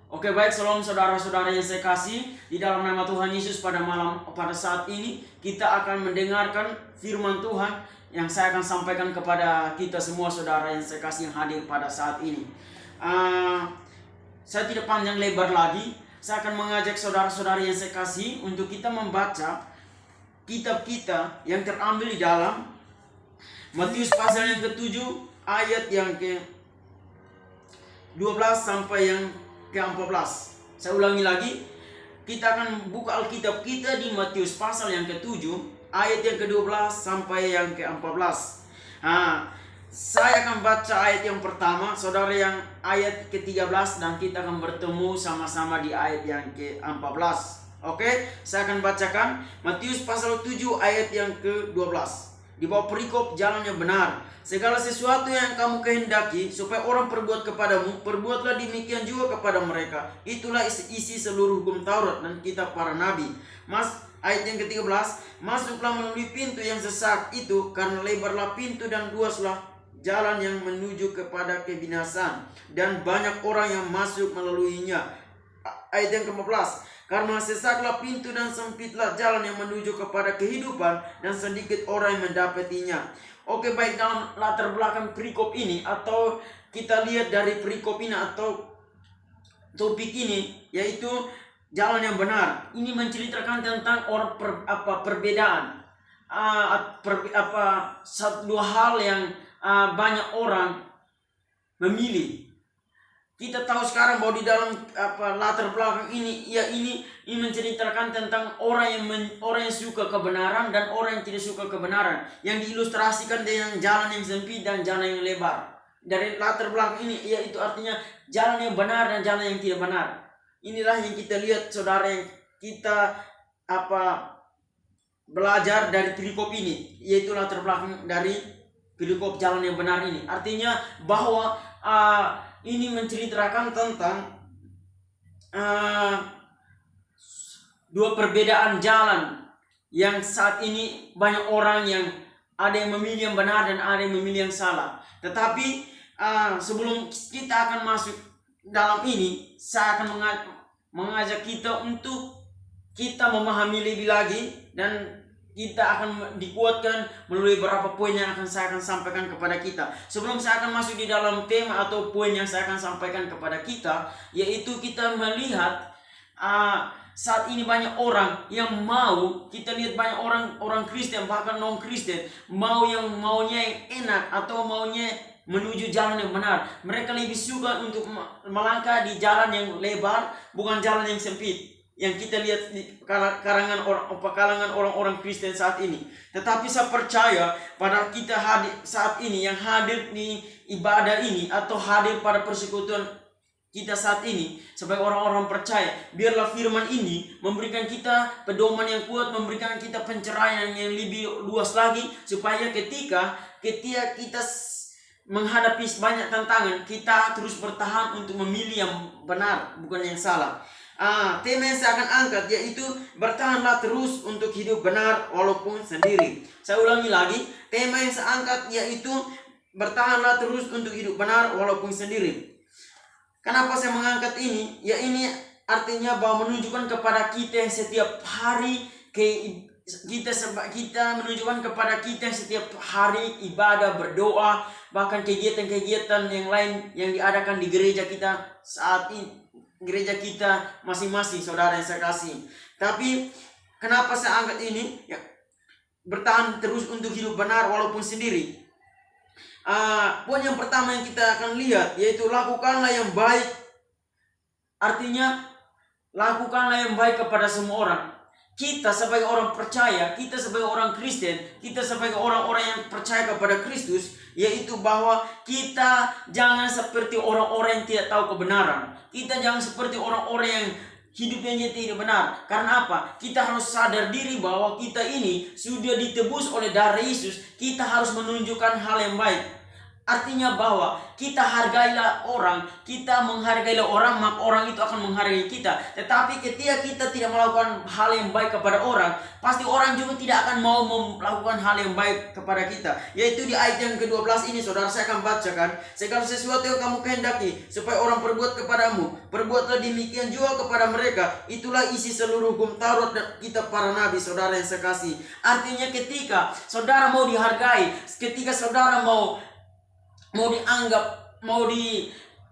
Oke, baik, shalom saudara-saudara yang saya kasih di dalam nama Tuhan Yesus. Pada saat ini kita akan mendengarkan firman Tuhan yang saya akan sampaikan kepada kita semua saudara yang saya kasih yang hadir pada saat ini. Saya tidak panjang lebar lagi. Saya akan mengajak saudara-saudara yang saya kasih untuk kita membaca kitab kita yang terambil di dalam Matius pasal yang ke-7 ayat yang ke-12 sampai yang ke-14. Saya ulangi lagi, kita akan buka Alkitab kita di Matius pasal yang ke-7 ayat yang ke-12 sampai yang ke-14. Saya akan baca ayat yang pertama, saudara yang ayat ke-13, dan kita akan bertemu sama-sama di ayat yang ke-14. Oke, saya akan bacakan Matius pasal 7 ayat yang ke-12. Di bawah perikop jalan yang benar. Segala sesuatu yang kamu kehendaki supaya orang perbuat kepadamu, perbuatlah demikian juga kepada mereka. Itulah isi seluruh hukum Taurat dan kitab para nabi. Ayat yang ke-13, masuklah melalui pintu yang sesak itu, karena lebarlah pintu dan luaslah jalan yang menuju kepada kebinasaan, dan banyak orang yang masuk melaluinya. Ayat yang ke-14, karena sesaklah pintu dan sempitlah jalan yang menuju kepada kehidupan, dan sedikit orang yang mendapatinya. Oke, baik, dalam latar belakang perikop ini, atau kita lihat dari perikop ini atau topik ini, yaitu jalan yang benar. Ini menceritakan tentang perbedaan, dua hal yang banyak orang memilih. Kita tahu sekarang bahwa di dalam latar belakang ini, ini menceritakan tentang orang yang suka kebenaran dan orang yang tidak suka kebenaran, yang diilustrasikan dengan jalan yang sempit dan jalan yang lebar. Dari latar belakang ini, yaitu artinya jalan yang benar dan jalan yang tidak benar. Inilah yang kita lihat, saudara, yang kita belajar dari perikop ini, yaitu latar belakang dari perikop jalan yang benar ini. Artinya bahwa ini menceritakan tentang dua perbedaan jalan yang saat ini banyak orang yang ada yang memilih yang benar dan ada yang memilih yang salah. Tetapi sebelum kita akan masuk dalam ini, saya akan mengajak kita untuk kita memahami lebih lagi, dan kita akan dikuatkan melalui beberapa poin yang saya akan sampaikan kepada kita. Sebelum saya akan masuk di dalam tema atau poin yang saya akan sampaikan kepada kita, yaitu kita melihat saat ini banyak orang yang mau, kita lihat banyak orang Kristen, bahkan non Kristen, maunya yang enak atau maunya menuju jalan yang benar. Mereka lebih suka untuk melangkah di jalan yang lebar, bukan jalan yang sempit yang kita lihat di kalangan orang-orang Kristen saat ini. Tetapi saya percaya pada kita saat ini yang hadir di ibadah ini atau hadir pada persekutuan kita saat ini sebagai orang-orang percaya, biarlah firman ini memberikan kita pedoman yang kuat, memberikan kita pencerahan yang lebih luas lagi, supaya ketika kita menghadapi banyak tantangan, kita terus bertahan untuk memilih yang benar, bukan yang salah. Tema yang saya akan angkat yaitu bertahanlah terus untuk hidup benar walaupun sendiri. Saya ulangi lagi, tema yang saya angkat yaitu bertahanlah terus untuk hidup benar walaupun sendiri. Kenapa saya mengangkat ini? Ya, ini artinya bahwa menunjukkan kepada kita yang setiap hari kita menunjukkan kepada kita setiap hari ibadah, berdoa, bahkan kegiatan-kegiatan yang lain yang diadakan di gereja kita saat ini, gereja kita masing-masing, saudara yang saya kasih. Tapi kenapa saya angkat ini? Ya, bertahan terus untuk hidup benar walaupun sendiri. Poin yang pertama yang kita akan lihat yaitu lakukanlah yang baik. Artinya lakukanlah yang baik kepada semua orang. Kita sebagai orang percaya, kita sebagai orang Kristen, kita sebagai orang-orang yang percaya kepada Kristus, yaitu bahwa kita jangan seperti orang-orang yang tidak tahu kebenaran. Kita jangan seperti orang-orang yang hidupnya tidak benar. Karena apa? Kita harus sadar diri bahwa kita ini sudah ditebus oleh darah Yesus. Kita harus menunjukkan hal yang baik. Artinya bahwa kita hargailah orang, kita menghargailah orang, maka orang itu akan menghargai kita. Tetapi ketika kita tidak melakukan hal yang baik kepada orang, pasti orang juga tidak akan mau melakukan hal yang baik kepada kita. Yaitu di ayat yang ke-12 ini, saudara, saya akan bacakan. Segala sesuatu yang kamu kehendaki supaya orang perbuat kepadamu, perbuatlah demikian juga kepada mereka. Itulah isi seluruh hukum Taurat dan kitab para nabi, saudara yang saya kasih. Artinya ketika saudara mau dihargai, ketika saudara mau dianggap, mau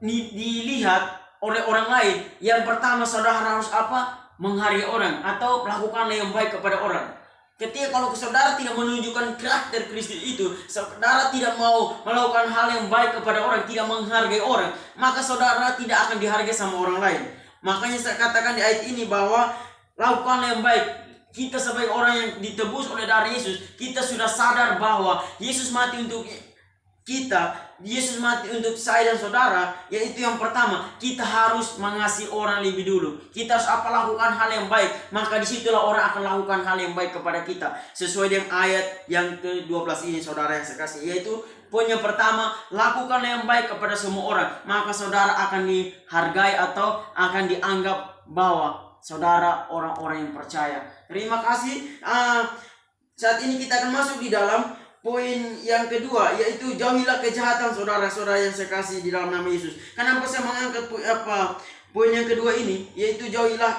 dilihat oleh orang lain, yang pertama saudara harus apa? Menghargai orang atau melakukan yang baik kepada orang. Ketika kalau saudara tidak menunjukkan karakter Kristus itu, saudara tidak mau melakukan hal yang baik kepada orang, tidak menghargai orang, maka saudara tidak akan dihargai sama orang lain. Makanya saya katakan di ayat ini bahwa lakukan yang baik. Kita sebagai orang yang ditebus oleh darah Yesus, kita sudah sadar bahwa Yesus mati untuk kita, Yesus mati untuk saya dan saudara. Yaitu yang pertama, kita harus mengasihi orang lebih dulu. Kita harus lakukan hal yang baik, maka disitulah orang akan lakukan hal yang baik kepada kita. Sesuai dengan ayat yang ke-12 ini, saudara yang saya kasih, yaitu poin yang pertama, lakukan yang baik kepada semua orang, maka saudara akan dihargai atau akan dianggap bahwa saudara orang-orang yang percaya. Terima kasih. Saat ini kita akan masuk di dalam poin yang kedua, yaitu jauhilah kejahatan, saudara-saudara yang saya kasih di dalam nama Yesus. Kenapa saya mengangkat poin yang kedua ini, yaitu jauhilah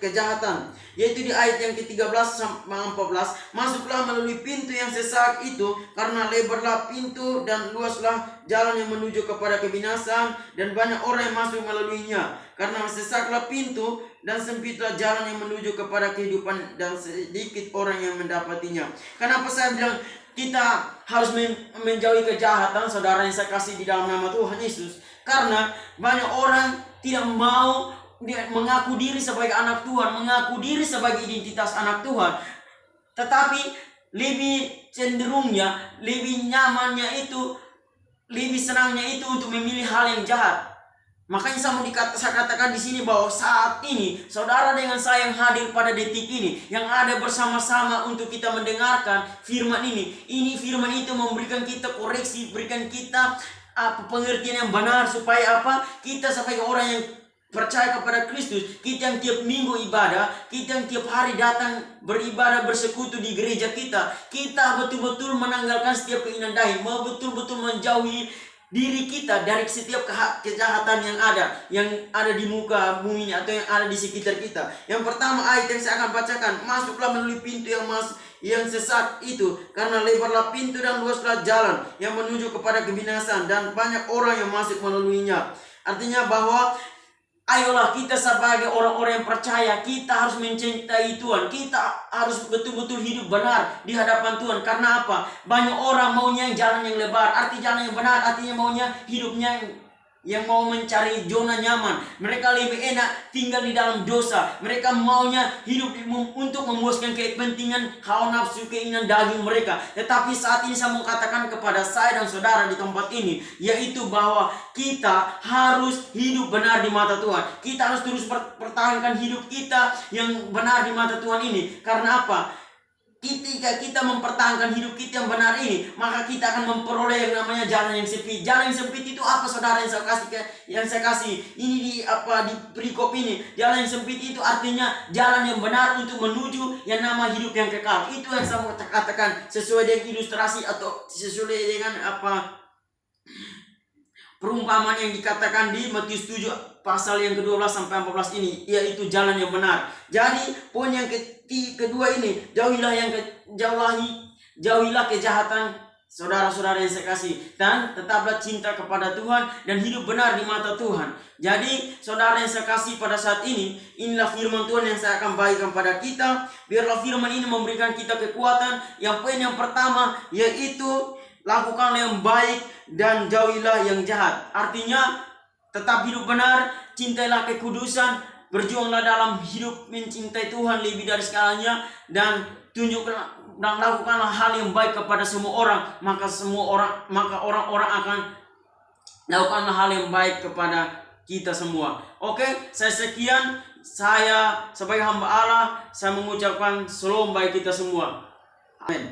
kejahatan, yaitu di ayat yang ke-13 sampai 14. Masuklah melalui pintu yang sesak itu, karena lebarlah pintu dan luaslah jalan yang menuju kepada kebinasaan, dan banyak orang yang masuk melaluinya. Karena sesaklah pintu dan sempitlah jalan yang menuju kepada kehidupan, dan sedikit orang yang mendapatinya. Kenapa saya bilang kita harus menjauhi kejahatan, saudara yang saya kasih di dalam nama Tuhan Yesus? Karena banyak orang tidak mau mengaku diri sebagai anak Tuhan, mengaku diri sebagai identitas anak Tuhan. Tetapi lebih cenderungnya, lebih nyamannya itu, lebih senangnya itu untuk memilih hal yang jahat. Makanya saya katakan di sini bahwa saat ini saudara dengan saya yang hadir pada detik ini, yang ada bersama-sama untuk kita mendengarkan firman ini firman itu memberikan kita koreksi, berikan kita pengertian yang benar, supaya apa? Kita sebagai orang yang percaya kepada Kristus, kita yang tiap minggu ibadah, kita yang tiap hari datang beribadah, bersekutu di gereja kita betul-betul menanggalkan setiap keindahan, betul-betul menjauhi diri kita dari setiap kejahatan yang ada di muka bumi ini atau yang ada di sekitar kita. Yang pertama, ayat yang saya akan bacakan, masuklah melalui pintu yang sesak itu, karena lebarlah pintu dan luaslah jalan yang menuju kepada kebinasaan, dan banyak orang yang masuk melaluinya. Artinya bahwa ayolah kita sebagai orang-orang yang percaya, kita harus mencintai Tuhan. Kita harus betul-betul hidup benar di hadapan Tuhan. Karena apa? Banyak orang maunya jalan yang lebar. Arti jalan yang benar, artinya maunya hidupnya yang mau mencari zona nyaman. Mereka lebih enak tinggal di dalam dosa. Mereka maunya hidup untuk memuaskan kepentingan hawa nafsu, keinginan daging mereka. Tetapi saat ini saya mau katakan kepada saya dan saudara di tempat ini, yaitu bahwa kita harus hidup benar di mata Tuhan. Kita harus terus pertahankan hidup kita yang benar di mata Tuhan ini. Karena apa? Ketika kita mempertahankan hidup kita yang benar ini, maka kita akan memperoleh yang namanya jalan yang sempit. Jalan yang sempit itu apa, saudara yang saya kasih? Ini di perikop ini. Jalan yang sempit itu artinya jalan yang benar untuk menuju yang nama hidup yang kekal. Itu yang saya mau katakan sesuai dengan ilustrasi atau sesuai dengan perumpamaan yang dikatakan di Matius 7 pasal yang ke-12 sampai 14 ini, yaitu jalan yang benar. Jadi poin yang kedua ini, jauhilah kejahatan, saudara-saudara yang saya kasih, dan tetaplah cinta kepada Tuhan dan hidup benar di mata Tuhan. Jadi saudara yang saya kasih, pada saat ini, inilah firman Tuhan yang saya akan bagikan pada kita. Biarlah firman ini memberikan kita kekuatan. Yang poin yang pertama, yaitu lakukanlah yang baik dan jauhilah yang jahat. Artinya tetap hidup benar, cintailah kekudusan, berjuanglah dalam hidup mencintai Tuhan lebih dari segalanya, dan tunjukkan dan lakukanlah hal yang baik kepada semua orang, maka orang-orang akan lakukanlah hal yang baik kepada kita semua. Oke, saya sebagai hamba Allah, saya mengucapkan shalom bagi kita semua. Amin.